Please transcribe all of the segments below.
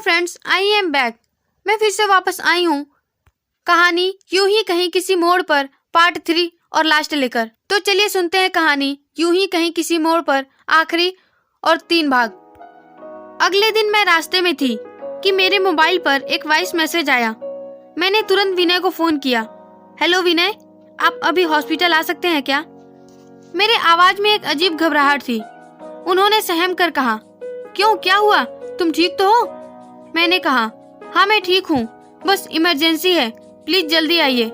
Friends, I am back. मैं फिर से वापस आई हूँ कहानी यूं ही कहीं किसी मोड़ पर पार्ट 3 और लास्ट लेकर। तो चलिए सुनते हैं कहानी यूं ही कहीं किसी मोड़ पर आखिरी और 3 भाग। अगले दिन मैं रास्ते में थी कि मेरे मोबाइल पर एक वॉइस मैसेज आया। मैंने तुरंत विनय को फोन किया। हेलो विनय, आप अभी हॉस्पिटल आ सकते हैं क्या? मेरे आवाज में एक अजीब घबराहट थी। उन्होंने सहम कर कहा, क्यों, क्या हुआ, तुम ठीक तो हो? मैंने कहा, हाँ मैं ठीक हूँ, बस इमरजेंसी है, प्लीज जल्दी आइए।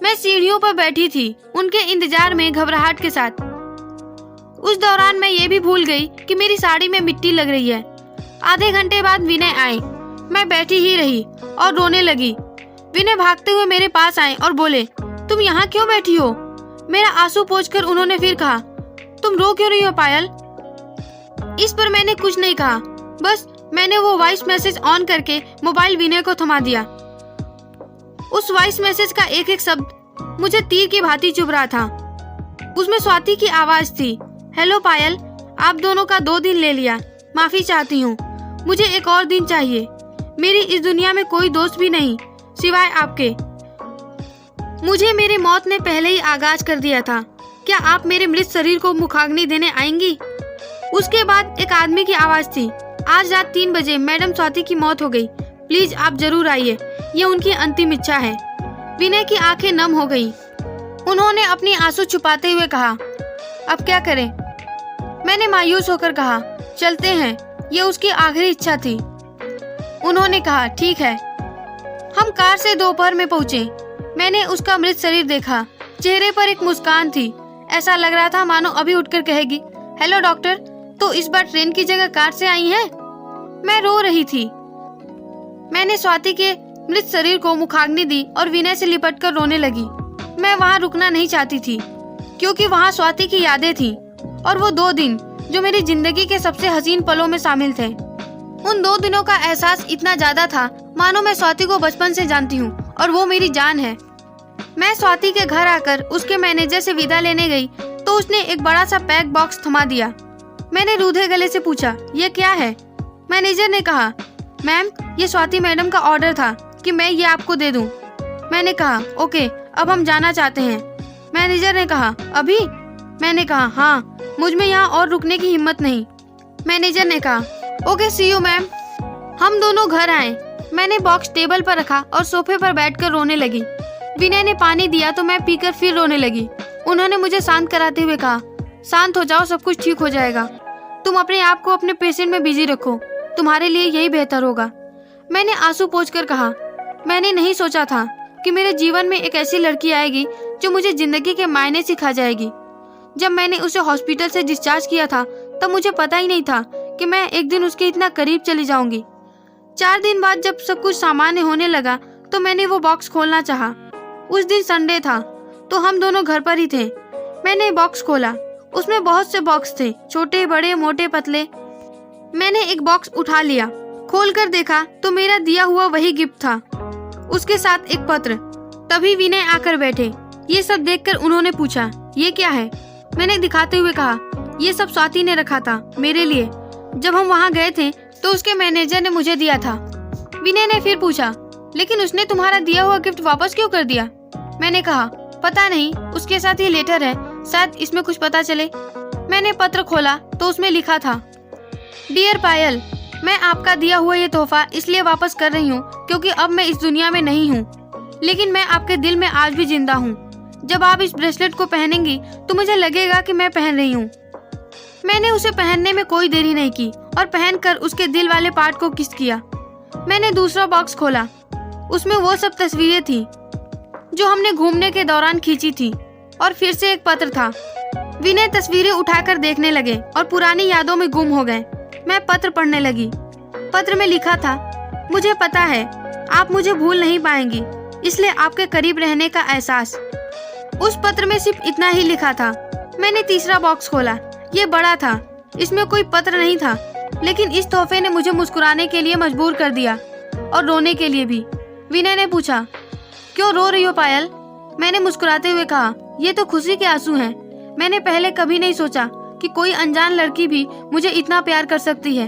मैं सीढ़ियों पर बैठी थी उनके इंतजार में घबराहट के साथ। उस दौरान मैं ये भी भूल गई कि मेरी साड़ी में मिट्टी लग रही है। आधे घंटे बाद विनय आए। मैं बैठी ही रही और रोने लगी। विनय भागते हुए मेरे पास आए और बोले, तुम यहाँ क्यों बैठी हो? मेरा आंसू पोंछकर उन्होंने फिर कहा, तुम रो क्यों रही हो पायल? इस पर मैंने कुछ नहीं कहा, बस मैंने वो वॉइस मैसेज ऑन करके मोबाइल विनय को थमा दिया। उस वॉइस मैसेज का एक एक शब्द मुझे तीर की भांति चुभ रहा था। उसमें स्वाति की आवाज थी, हेलो पायल, आप दोनों का 2 दिन ले लिया, माफी चाहती हूँ, मुझे एक और दिन चाहिए। मेरी इस दुनिया में कोई दोस्त भी नहीं सिवाय आपके। मुझे मेरी मौत ने पहले ही आगाज कर दिया था। क्या आप मेरे मृत शरीर को मुखाग्नि देने आएंगी? उसके बाद एक आदमी की आवाज थी, आज रात 3 बजे मैडम स्वाति की मौत हो गई, प्लीज आप जरूर आइए, ये उनकी अंतिम इच्छा है। विनय की आंखें नम हो गईं। उन्होंने अपनी आंसू छुपाते हुए कहा, अब क्या करें? मैंने मायूस होकर कहा, चलते हैं, ये उसकी आखिरी इच्छा थी। उन्होंने कहा, ठीक है। हम कार से दोपहर में पहुंचे। मैंने उसका मृत शरीर देखा। चेहरे पर एक मुस्कान थी। ऐसा लग रहा था मानो अभी उठकर कहेगी, हेलो डॉक्टर, तो इस बार ट्रेन की जगह कार से आई हैं? मैं रो रही थी। मैंने स्वाति के मृत शरीर को मुखाग्नि दी और विनय से लिपटकर रोने लगी। मैं वहाँ रुकना नहीं चाहती थी क्योंकि वहाँ स्वाति की यादें थीं और वो 2 दिन जो मेरी जिंदगी के सबसे हसीन पलों में शामिल थे। उन 2 दिनों का एहसास इतना ज्यादा था मानो मैं स्वाति को बचपन से जानती हूँ और वो मेरी जान है। मैं स्वाति के घर आकर उसके मैनेजर से विदा लेने गई तो उसने एक बड़ा सा पैक बॉक्स थमा दिया। मैंने रूधे गले से पूछा, ये क्या है? मैनेजर ने कहा, मैम, ये स्वाति मैडम का ऑर्डर था कि मैं ये आपको दे दूं। मैंने कहा, ओके, अब हम जाना चाहते हैं। मैनेजर ने कहा, अभी? मैंने कहा, हाँ, मुझ में यहाँ और रुकने की हिम्मत नहीं। मैनेजर ने कहा, ओके, सी यू मैम। हम दोनों घर आए। मैंने बॉक्स टेबल पर रखा और सोफे पर बैठकर रोने लगी। विनय ने पानी दिया तो मैं पीकर फिर रोने लगी। उन्होंने मुझे शांत कराते हुए कहा, शांत हो जाओ, सब कुछ ठीक हो जाएगा। तुम अपने आप को अपने पेशेंट में बिजी रखो, तुम्हारे लिए यही बेहतर होगा। मैंने आंसू पोंछकर कहा, मैंने नहीं सोचा था कि मेरे जीवन में एक ऐसी लड़की आएगी जो मुझे जिंदगी के मायने सिखा जाएगी। जब मैंने उसे हॉस्पिटल से डिस्चार्ज किया था तब मुझे पता ही नहीं था कि मैं एक दिन उसके इतना करीब चली जाऊंगी। 4 दिन बाद जब सब कुछ सामान्य होने लगा तो मैंने वो बॉक्स खोलना चाहा। उस दिन संडे था तो हम दोनों घर पर ही थे। मैंने बॉक्स खोला। उसमें बहुत से बॉक्स थे, छोटे, बड़े, मोटे, पतले। मैंने एक बॉक्स उठा लिया। खोलकर देखा तो मेरा दिया हुआ वही गिफ्ट था, उसके साथ एक पत्र। तभी विनय आकर बैठे। ये सब देखकर उन्होंने पूछा, ये क्या है? मैंने दिखाते हुए कहा, ये सब स्वाति ने रखा था मेरे लिए। जब हम वहाँ गए थे तो उसके मैनेजर ने मुझे दिया था। विनय ने फिर पूछा, लेकिन उसने तुम्हारा दिया हुआ गिफ्ट वापस क्यों कर दिया? मैंने कहा, पता नहीं, उसके साथ ये लेटर है, शायद इसमें कुछ पता चले। मैंने पत्र खोला तो उसमें लिखा था, डियर पायल, मैं आपका दिया हुआ ये तोहफा इसलिए वापस कर रही हूँ क्योंकि अब मैं इस दुनिया में नहीं हूँ, लेकिन मैं आपके दिल में आज भी जिंदा हूँ। जब आप इस ब्रेसलेट को पहनेंगी तो मुझे लगेगा कि मैं पहन रही हूँ। मैंने उसे पहनने में कोई देरी नहीं की और पहनकर उसके दिल वाले पार्ट को किस किया। मैंने दूसरा बॉक्स खोला। उसमें वो सब तस्वीरें थी जो हमने घूमने के दौरान खींची थी और फिर से एक पत्र था। विनय तस्वीरें उठाकर देखने लगे और पुरानी यादों में गुम हो गए। मैं पत्र पढ़ने लगी। पत्र में लिखा था, मुझे पता है आप मुझे भूल नहीं पाएंगी, इसलिए आपके करीब रहने का एहसास। उस पत्र में सिर्फ इतना ही लिखा था। मैंने तीसरा बॉक्स खोला। ये बड़ा था, इसमें कोई पत्र नहीं था, लेकिन इस तोहफे ने मुझे मुस्कुराने के लिए मजबूर कर दिया और रोने के लिए भी। विनय ने पूछा, क्यों रो रही हो पायल? मैंने मुस्कुराते हुए कहा, ये तो खुशी के आंसू हैं। मैंने पहले कभी नहीं सोचा कि कोई अनजान लड़की भी मुझे इतना प्यार कर सकती है।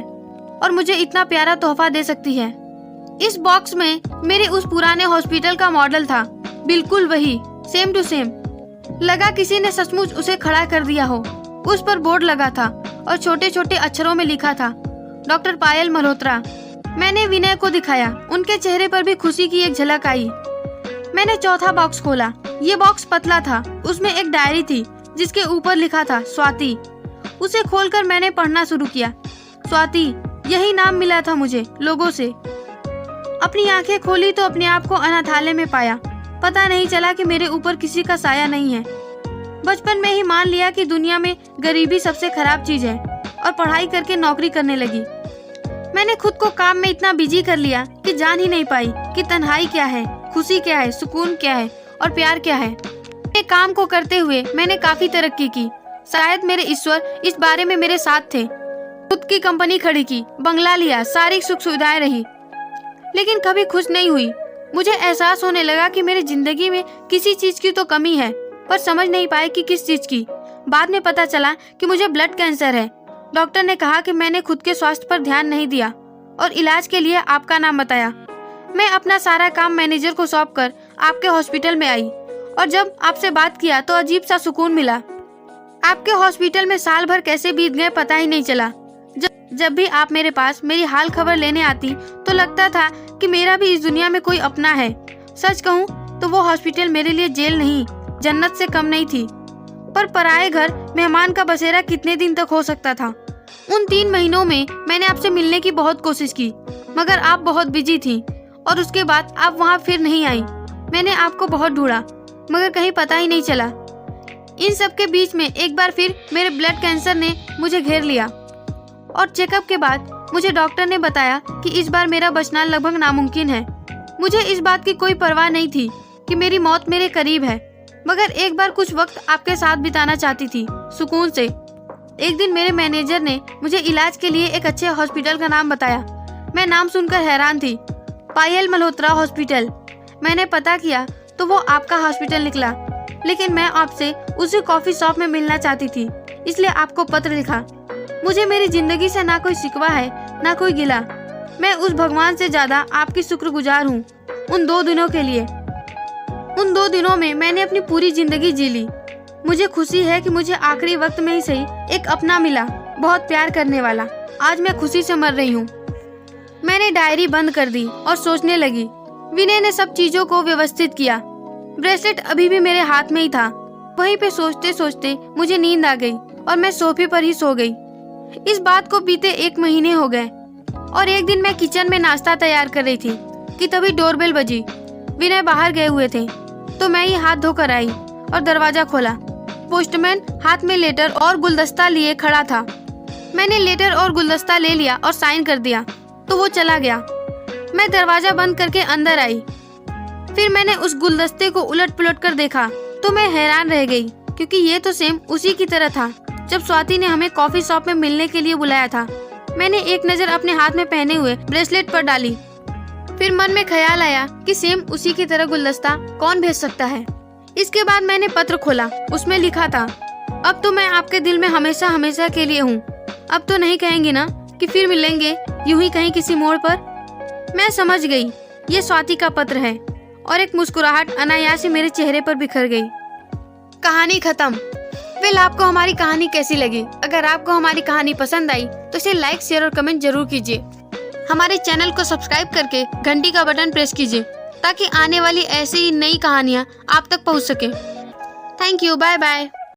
और मुझे इतना प्यारा तोहफा दे सकती है। इस बॉक्स में मेरे उस पुराने हॉस्पिटल का मॉडल था, बिल्कुल वही, सेम टू सेम। लगा किसी ने सचमुच उसे खड़ा कर दिया हो। उस पर बोर्ड लगा था और छोटे छोटे अक्षरों में लिखा था, डॉक्टर पायल मल्होत्रा। मैंने विनय को दिखाया, उनके चेहरे पर भी खुशी की एक झलक आई। मैंने चौथा बॉक्स खोला। ये बॉक्स पतला था, उसमें एक डायरी थी जिसके ऊपर लिखा था स्वाति। उसे खोलकर मैंने पढ़ना शुरू किया। स्वाति, यही नाम मिला था मुझे लोगों से। अपनी आंखें खोली तो अपने आप को अनाथालय में पाया। पता नहीं चला कि मेरे ऊपर किसी का साया नहीं है। बचपन में ही मान लिया कि दुनिया में गरीबी सबसे खराब चीज है और पढ़ाई करके नौकरी करने लगी। मैंने खुद को काम में इतना बिजी कर लिया कि जान ही नहीं पाई कि तन्हाई क्या है, खुशी क्या है, सुकून क्या है और प्यार क्या है। अपने काम को करते हुए मैंने काफी तरक्की की। शायद मेरे ईश्वर इस बारे में मेरे साथ थे। खुद की कंपनी खड़ी की, बंगला लिया, सारी सुख सुविधाएं रही, लेकिन कभी खुश नहीं हुई। मुझे एहसास होने लगा कि मेरी जिंदगी में किसी चीज की तो कमी है, पर समझ नहीं पाए कि किस चीज की। बाद में पता चला कि मुझे ब्लड कैंसर है। डॉक्टर ने कहा कि मैंने खुद के स्वास्थ्य पर ध्यान नहीं दिया और इलाज के लिए आपका नाम बताया। मैं अपना सारा काम मैनेजर को सौंपकर आपके हॉस्पिटल में आई और जब आपसे बात किया तो अजीब सा सुकून मिला। आपके हॉस्पिटल में साल भर कैसे बीत गए पता ही नहीं चला। जब भी आप मेरे पास मेरी हाल खबर लेने आती तो लगता था कि मेरा भी इस दुनिया में कोई अपना है। सच कहूँ तो वो हॉस्पिटल मेरे लिए जेल नहीं, जन्नत से कम नहीं थी। पर पराए घर मेहमान का बसेरा कितने दिन तक हो सकता था। उन 3 महीनों में मैंने आपसे मिलने की बहुत कोशिश की, मगर आप बहुत बिजी थी और उसके बाद आप वहाँ फिर नहीं आई। मैंने आपको बहुत ढूंढा, मगर कहीं पता ही नहीं चला। इन सब के बीच में एक बार फिर मेरे ब्लड कैंसर ने मुझे घेर लिया और चेकअप के बाद मुझे डॉक्टर ने बताया कि इस बार मेरा बचना लगभग नामुमकिन है। मुझे इस बात की कोई परवाह नहीं थी कि मेरी मौत मेरे करीब है, मगर एक बार कुछ वक्त आपके साथ बिताना चाहती थी, सुकून से। एक दिन मेरे मैनेजर ने मुझे इलाज के लिए एक अच्छे हॉस्पिटल का नाम बताया। मैं नाम सुनकर हैरान थी, पायल मल्होत्रा हॉस्पिटल। मैंने पता किया तो वो आपका हॉस्पिटल निकला, लेकिन मैं आपसे उसी कॉफी शॉप में मिलना चाहती थी, इसलिए आपको पत्र लिखा। मुझे मेरी जिंदगी से ना कोई शिकवा है, ना कोई गिला। मैं उस भगवान से ज्यादा आपकी शुक्रगुजार हूँ उन 2 दिनों के लिए। उन 2 दिनों में मैंने अपनी पूरी जिंदगी जी ली। मुझे खुशी है कि मुझे आखिरी वक्त में ही सही एक अपना मिला, बहुत प्यार करने वाला। आज मैं खुशी से मर रही हूँ। मैंने डायरी बंद कर दी और सोचने लगी। विनय ने सब चीजों को व्यवस्थित किया। ब्रेसलेट अभी भी मेरे हाथ में ही था। वहीं पे सोचते सोचते मुझे नींद आ गई और मैं सोफे पर ही सो गई। इस बात को बीते 1 महीने हो गए और एक दिन मैं किचन में नाश्ता तैयार कर रही थी कि तभी डोरबेल बजी। विनय बाहर गए हुए थे तो मैं ही हाथ धोकर आई और दरवाजा खोला। पोस्टमैन हाथ में लेटर और गुलदस्ता लिए खड़ा था। मैंने लेटर और गुलदस्ता ले लिया और साइन कर दिया तो वो चला गया। मैं दरवाजा बंद करके अंदर आई। फिर मैंने उस गुलदस्ते को उलट पुलट कर देखा तो मैं हैरान रह गई, क्योंकि ये तो सेम उसी की तरह था जब स्वाति ने हमें कॉफी शॉप में मिलने के लिए बुलाया था। मैंने एक नजर अपने हाथ में पहने हुए ब्रेसलेट पर डाली। फिर मन में ख्याल आया कि सेम उसी की तरह गुलदस्ता कौन भेज सकता है। इसके बाद मैंने पत्र खोला। उसमें लिखा था, अब तो मैं आपके दिल में हमेशा हमेशा के लिए हूँ। अब तो नहीं कहेंगे ना कि फिर मिलेंगे यूं ही कहीं किसी मोड़ पर। मैं समझ गई ये स्वाति का पत्र है और एक मुस्कुराहट अनायास ही मेरे चेहरे पर बिखर गई। कहानी खत्म। वेल, आपको हमारी कहानी कैसी लगी? अगर आपको हमारी कहानी पसंद आई तो इसे लाइक, शेयर और कमेंट जरूर कीजिए। हमारे चैनल को सब्सक्राइब करके घंटी का बटन प्रेस कीजिए ताकि आने वाली ऐसी ही नई कहानियाँ आप तक पहुँच सके। Thank you, bye bye.